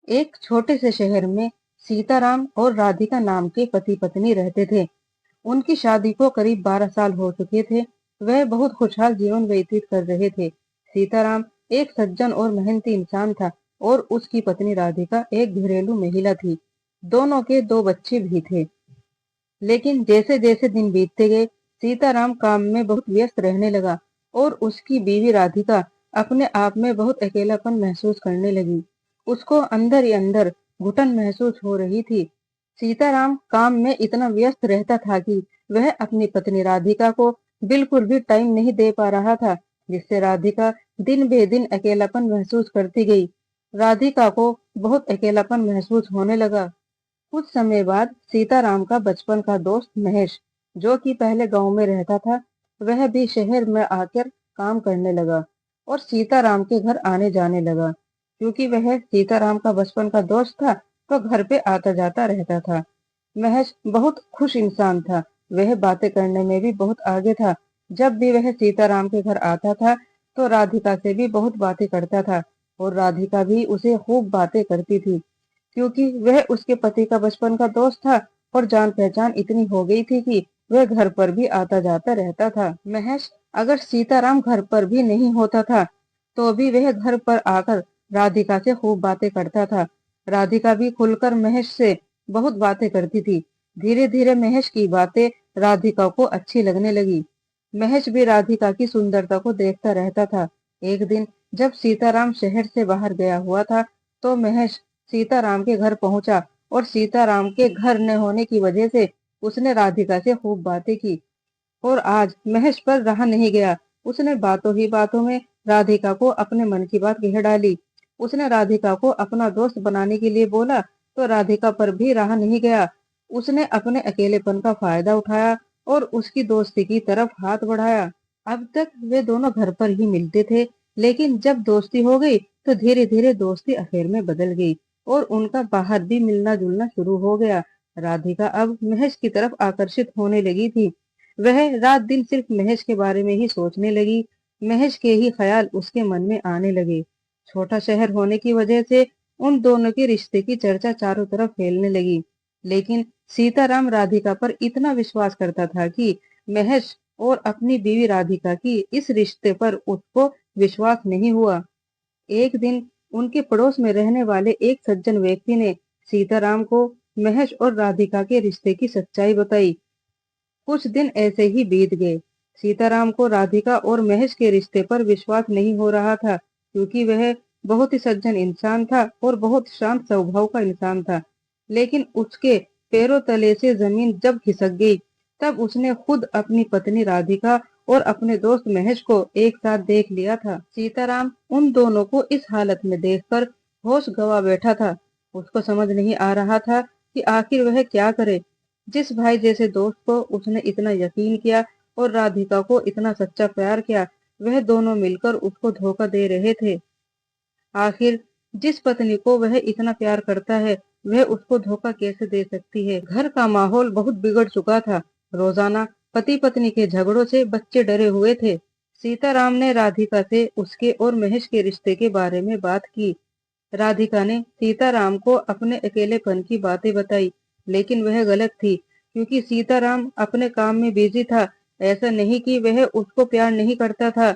एक छोटे से शहर में सीताराम और राधिका नाम के पति पत्नी रहते थे। उनकी शादी को करीब 12 साल हो चुके थे। वह बहुत खुशहाल जीवन व्यतीत कर रहे थे। सीताराम एक सज्जन और मेहनती इंसान था और उसकी पत्नी राधिका एक घरेलू महिला थी। दोनों के दो बच्चे भी थे। लेकिन जैसे जैसे दिन बीतते गए, सीताराम काम में बहुत व्यस्त रहने लगा और उसकी बीवी राधिका अपने आप में बहुत अकेलापन महसूस करने लगी। उसको अंदर ही अंदर घुटन महसूस हो रही थी। सीताराम काम में इतना व्यस्त रहता था कि वह अपनी पत्नी राधिका को बिल्कुल भी टाइम नहीं दे पा रहा था, जिससे राधिका दिन बे दिन अकेलापन महसूस करती गई। राधिका को बहुत अकेलापन महसूस होने लगा। कुछ समय बाद सीताराम का बचपन का दोस्त महेश, जो कि पहले गांव में रहता था, वह भी शहर में आकर काम करने लगा और सीताराम के घर आने जाने लगा। क्योंकि वह सीताराम का बचपन का दोस्त था, तो घर पे आता जाता रहता था। महेश बहुत खुश इंसान था। वह बातें करने में भी बहुत आगे था। जब भी वह सीताराम के घर आता था, तो राधिका से भी बहुत बातें करता था और राधिका भी उसे खूब बातें करती थी। क्योंकि वह उसके पति का बचपन का दोस्त था और जान पहचान इतनी हो गई थी कि वह घर पर भी आता जाता रहता था। महेश अगर सीताराम घर पर भी नहीं होता था, तो भी वह घर पर आकर राधिका से खूब बातें करता था। राधिका भी खुलकर महेश से बहुत बातें करती थी। धीरे धीरे महेश की बातें राधिका को अच्छी लगने लगी। महेश भी राधिका की सुंदरता को देखता रहता था। एक दिन जब सीताराम शहर से बाहर गया हुआ था, तो महेश सीताराम के घर पहुंचा और सीताराम के घर न होने की वजह से उसने राधिका से खूब बातें की और आज महेश पर रहा नहीं गया। उसने बातों ही बातों में राधिका को अपने मन की बात कह डाली। उसने राधिका को अपना दोस्त बनाने के लिए बोला, तो राधिका पर भी रहा नहीं गया। उसने अपने अकेलेपन का फायदा उठाया और उसकी दोस्ती की तरफ हाथ बढ़ाया। अब तक वे दोनों घर पर ही मिलते थे, लेकिन जब दोस्ती हो गई, तो धीरे धीरे दोस्ती अफेयर में बदल गई और उनका बाहर भी मिलना जुलना शुरू हो गया। राधिका अब महेश की तरफ आकर्षित होने लगी थी। वह रात दिन सिर्फ महेश के बारे में ही सोचने लगी। महेश के ही ख्याल उसके मन में आने लगे। छोटा शहर होने की वजह से उन दोनों के रिश्ते की चर्चा चारों तरफ फैलने लगी। लेकिन सीताराम राधिका पर इतना विश्वास करता था कि महेश और अपनी बीवी राधिका की इस रिश्ते पर उसको विश्वास नहीं हुआ। एक दिन उनके पड़ोस में रहने वाले एक सज्जन व्यक्ति ने सीताराम को महेश और राधिका के रिश्ते की सच्चाई बताई। कुछ दिन ऐसे ही बीत गए। सीताराम को राधिका और महेश के रिश्ते पर विश्वास नहीं हो रहा था, क्योंकि वह बहुत ही सज्जन इंसान था और बहुत शांत स्वभाव का इंसान था। लेकिन उसके पैरों तले से जमीन जब खिसक गई, तब उसने खुद अपनी पत्नी राधिका और अपने दोस्त महेश को एक साथ देख लिया था। सीताराम उन दोनों को इस हालत में देखकर होश गंवा बैठा था। उसको समझ नहीं आ रहा था कि आखिर वह क्या करे। जिस भाई जैसे दोस्त को उसने इतना यकीन किया और राधिका को इतना सच्चा प्यार किया, वह दोनों मिलकर उसको धोखा दे रहे थे। आखिर जिस पत्नी को वह इतना प्यार करता है, वह उसको धोखा कैसे दे सकती है। घर का माहौल बहुत बिगड़ चुका था। रोजाना पति पत्नी के झगड़ों से बच्चे डरे हुए थे। सीताराम ने राधिका से उसके और महेश के रिश्ते के बारे में बात की। राधिका ने सीताराम को अपने अकेलेपन की बातें बताई, लेकिन वह गलत थी, क्योंकि सीताराम अपने काम में बिजी था। ऐसा नहीं कि वह उसको प्यार नहीं करता था।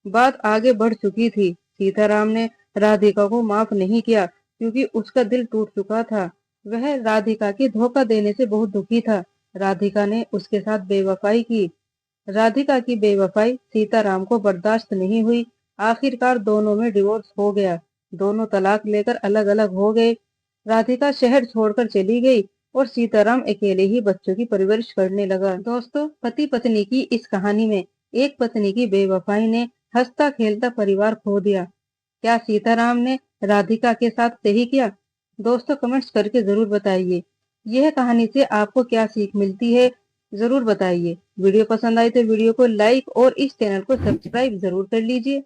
बात आगे बढ़ चुकी थी। सीताराम ने राधिका को माफ नहीं किया, क्योंकि उसका दिल टूट चुका था। वह राधिका के धोखा देने से बहुत दुखी था। राधिका ने उसके साथ बेवफाई की। राधिका की बेवफाई सीताराम को बर्दाश्त नहीं हुई। आखिरकार दोनों में डिवोर्स हो गया। दोनों तलाक लेकर अलग अलग हो गए। राधिका शहर छोड़कर चली गई और सीताराम अकेले ही बच्चों की परवरिश करने लगा। दोस्तों, पति पत्नी की इस कहानी में एक पत्नी की बेवफाई ने हंसता खेलता परिवार खो दिया। क्या सीताराम ने राधिका के साथ सही किया? दोस्तों, कमेंट्स करके जरूर बताइए। यह कहानी से आपको क्या सीख मिलती है, जरूर बताइए। वीडियो पसंद आई तो वीडियो को लाइक और इस चैनल को सब्सक्राइब जरूर कर लीजिए।